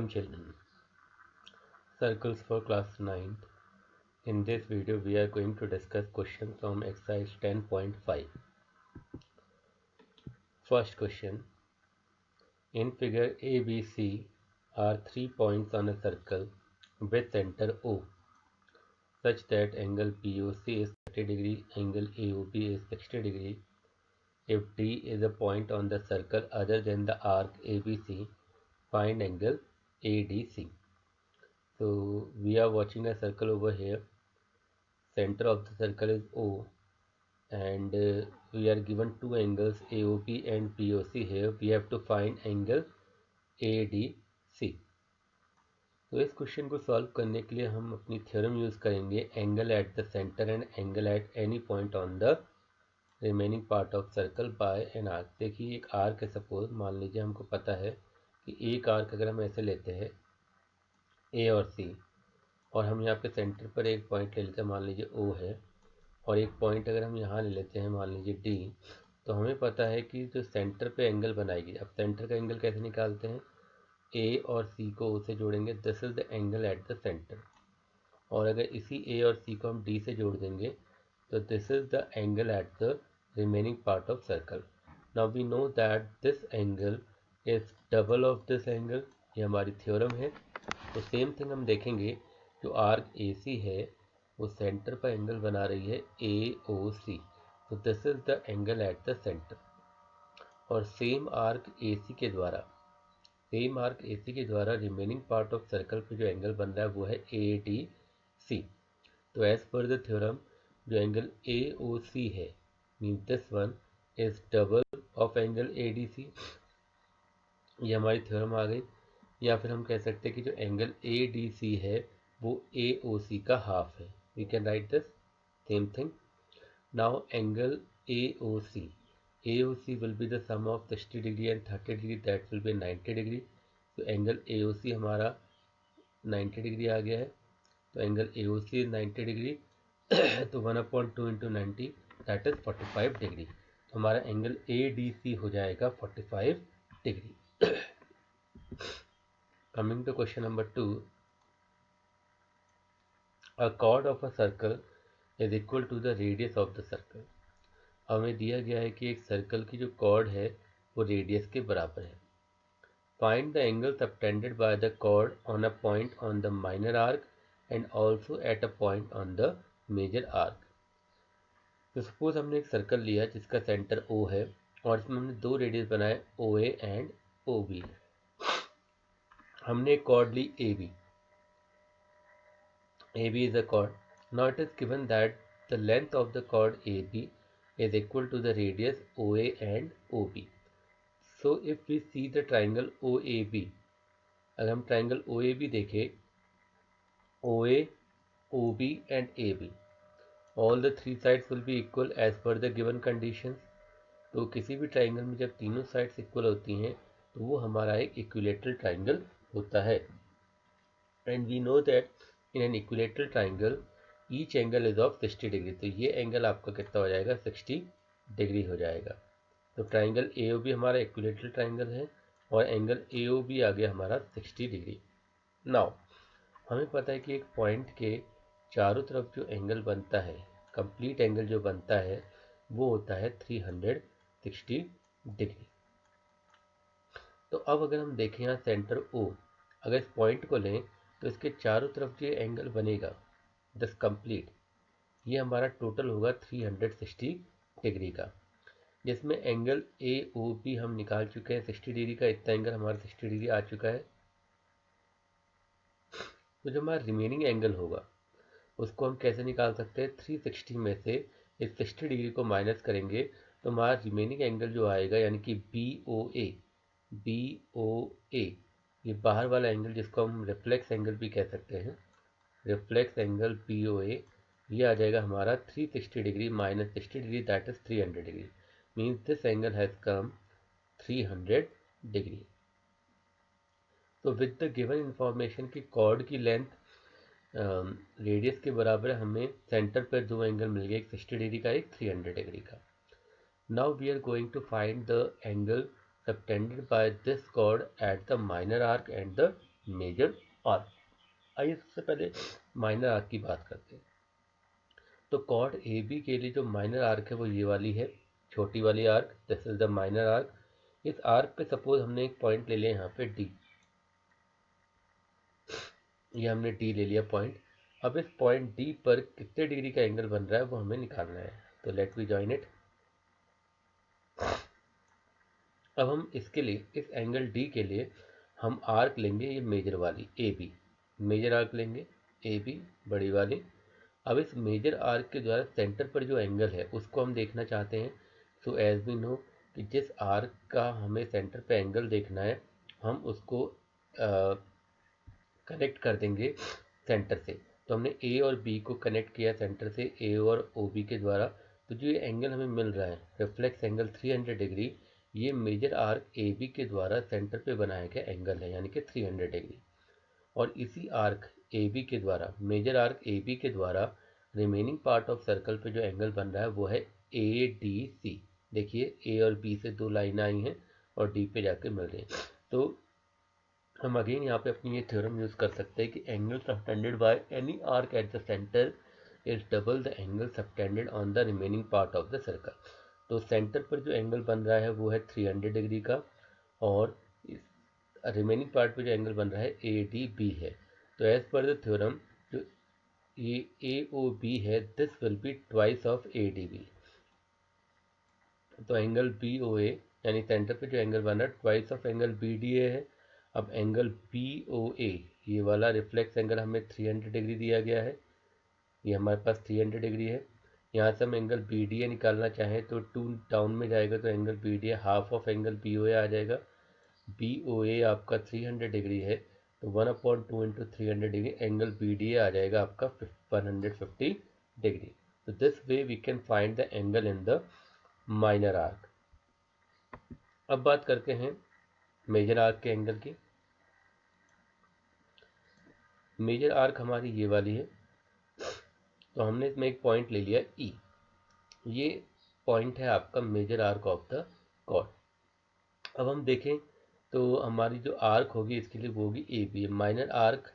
Welcome children. Circles for class 9th. In this video we are going to discuss questions from exercise 10.5. First question. In figure ABC are 3 points on a circle with center O such that angle POC is 30 degree, angle AOB is 60 degree. If D is a point on the circle other than the arc ABC, find angle ADC. So we are watching a circle over here. Center of the circle is O, and we are given two angles AOB and POC. Here we have to find angle ADC. तो इस question को solve करने के लिए हम अपनी theorem use करेंगे angle at the centre and angle at any point on the remaining part of circle by an arc. देखिए एक आर्क है, सपोज मान लीजिए हमको पता है कि एक आर्क अगर हम ऐसे लेते हैं ए और सी, और हम यहाँ पे सेंटर पर एक पॉइंट ले लेते हैं, मान लीजिए ओ है, और एक पॉइंट अगर हम यहाँ ले लेते हैं मान लीजिए डी, तो हमें पता है कि जो सेंटर पे एंगल बनाएगी, अब सेंटर का एंगल कैसे निकालते हैं, ए और सी को ओ से जोड़ेंगे, this is the angle at the centre, और अगर इसी ए और सी को हम डी से जोड़ देंगे तो this is the angle at the remaining part of circle. Now we know that this angle is double of this angle, ये हमारी थ्योरम है। तो सेम थिंग हम देखेंगे, जो आर्क ए सी है वो सेंटर पर एंगल बना रही है ए ओ सी, तो this is the angle at the centre. और सेम आर्क ए सी के द्वारा रिमेनिंग पार्ट ऑफ सर्कल पे जो एंगल बन रहा है वो है ए डी सी। तो एज पर द थ्योरम जो एंगल ए ओ सी है mean this one is double of angle A D C, ये हमारी थ्योरम आ गई। या फिर हम कह सकते हैं कि जो एंगल ए डी सी है वो ए ओ सी का हाफ है, we can write this same thing. Now angle A O C will be the sum of 60 degree and 30 degree, that will be 90 degree। तो एंगल ए ओ सी हमारा 90 degree आ गया है, तो angle A O C 90 degree तो 1/2 into 90 that is 45 degree. तो हमारा angle A D सी हो जाएगा 45 degree. Coming to question number 2, a chord of a circle is equal to the radius of the circle। हमें दिया गया है कि एक सर्कल की जो कॉर्ड है वो रेडियस के बराबर है। Find the angle subtended by the chord on a point on the minor arc and also at a point on the major arc. तो सपोज हमने एक सर्कल लिया जिसका सेंटर ओ है और इसमें हमने दो रेडियस बनाए ओ ए एंड ओ बी। हमने एक कॉर्ड ली A B is a chord. Now it is given that the length of the chord AB is equal to the radius OA and OB. So if we see the triangle OAB, अगर हम triangle OAB देखें, OA, OB and AB, all the three sides will be equal as per the given conditions। तो किसी भी triangle में जब तीनों sides equal होती हैं तो वो हमारा एक equilateral triangle होता है। And we know that in an equilateral triangle each angle is of 60 degree, तो ये एंगल आपका कितना हो जाएगा, 60 डिग्री हो जाएगा। तो ट्राइंगल AOB हमारा इक्विलेटरल ट्राइंगल है और एंगल AOB आ गया हमारा 60 डिग्री। नाउ हमें पता है कि एक पॉइंट के चारों तरफ जो एंगल बनता है, कंप्लीट एंगल जो बनता है वो होता है 360 डिग्री। तो अब अगर हम देखें यहाँ सेंटर O, अगर इस पॉइंट को लें तो इसके चारों तरफ जो एंगल बनेगा दस कंप्लीट, ये हमारा टोटल होगा 360 डिग्री का, जिसमें एंगल ए ओ बी हम निकाल चुके हैं 60 डिग्री का, इतना एंगल हमारा 60 डिग्री आ चुका है। तो जो हमारा रिमेनिंग एंगल होगा उसको हम कैसे निकाल सकते हैं, 360 में से इस 60 डिग्री को माइनस करेंगे तो हमारा रिमेनिंग एंगल जो आएगा यानी कि बी ओ ए, ये बाहर वाला एंगल जिसको हम रिफ्लेक्स एंगल भी कह सकते हैं, रिफ्लेक्स एंगल BOA, ये आ जाएगा हमारा 360 degree minus 60 degree that is 300 degree, means this angle has come 300 degree. तो विद द गिवन इंफॉर्मेशन की कॉर्ड की लेंथ रेडियस के बराबर है, हमें सेंटर पर दो एंगल मिल गए, एक 60 डिग्री का एक 300 डिग्री का। Now we are going to find the angle subtended by this chord at the minor arc and the major arc. आइए सबसे पहले माइनर आर्क की बात करते हैं। तो कॉर्ड ए बी के लिए जो माइनर आर्क है वो ये वाली है, छोटी वाली arc, this is the minor arc. इस आर्क पे सपोज हमने एक पॉइंट ले लिया यहाँ पे डी, ये हमने डी ले लिया पॉइंट। अब इस पॉइंट डी पर कितने डिग्री का एंगल बन रहा है वो हमें निकालना है। तो लेट वी जॉइन इट। अब हम इसके लिए, इस एंगल डी के लिए हम आर्क लेंगे ये मेजर वाली ए बी, मेजर आर्क लेंगे ए बी बड़ी वाली। अब इस मेजर आर्क के द्वारा सेंटर पर जो एंगल है उसको हम देखना चाहते हैं। सो एज वी नो कि जिस आर्क का हमें सेंटर पे एंगल देखना है हम उसको कनेक्ट कर देंगे सेंटर से। तो हमने ए और बी को कनेक्ट किया सेंटर से ए और ओ बी के द्वारा। तो जो ये एंगल हमें मिल रहा है रिफ्लेक्स एंगल 300 डिग्री, ये मेजर आर्क ए बी के द्वारा सेंटर पे बनाया गया एंगल है, यानी कि 300 डिग्री। और इसी आर्क ए बी के द्वारा, मेजर आर्क ए बी के द्वारा रिमेनिंग पार्ट ऑफ सर्कल पे जो एंगल बन रहा है वो है ए डी सी। देखिए ए और बी से दो लाइन आई हैं और डी पे जाके मिल रही हैं। तो हम अगेन यहाँ पे अपनी ये थ्योरम यूज कर सकते हैं कि angle subtended by any arc at the centre is double the angle subtended on the remaining part of the circle. तो सेंटर पर जो एंगल बन रहा है वो है 300 डिग्री का, और रिमेनिंग पार्ट पे जो एंगल बन रहा है ए डी बी है। तो एज पर द थ्योरम जो ये ए ओ बी है this will be twice of A D B. तो एंगल बी ओ ए यानी सेंटर पे जो एंगल बन रहा है twice of angle B D A है। अब एंगल बी ओ ए, ये वाला रिफ्लेक्स एंगल हमें 300 डिग्री दिया गया है, ये हमारे पास 300 डिग्री है। यहाँ से हम एंगल बी डी ए निकालना चाहें तो 2 डाउन में जाएगा तो angle B D A half of angle B O A आ जाएगा। बी ओ ए आपका 300 डिग्री है तो 1/2 into 300 degree angle B D A आ जाएगा आपका 150 डिग्री। तो this way we can find the angle in the minor arc. अब बात करते हैं मेजर आर्क के एंगल की। मेजर आर्क हमारी ये वाली है, तो हमने इसमें एक पॉइंट ले लिया ई, ये पॉइंट है आपका major arc of the chord. अब हम देखें तो हमारी जो आर्क होगी इसके लिए वो होगी ए बी। माइनर आर्क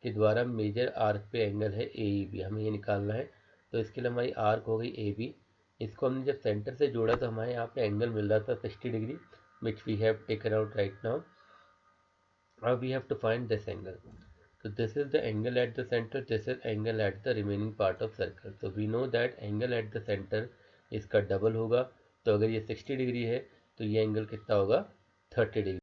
के द्वारा मेजर आर्क पे एंगल है ए बी, हमें ये निकालना है। तो इसके लिए हमारी आर्क हो गई ए बी। इसको हमने जब सेंटर से जोड़ा तो हमारे यहाँ पे एंगल मिल रहा था 60 degree which we have taken out right now. Now we have to find this angle. So this is the angle at the center, this is angle at the remaining part of circle. So we know that angle at the center इसका double होगा। तो अगर ये 60 degree है तो ये angle कितना होगा 30 डिग्री।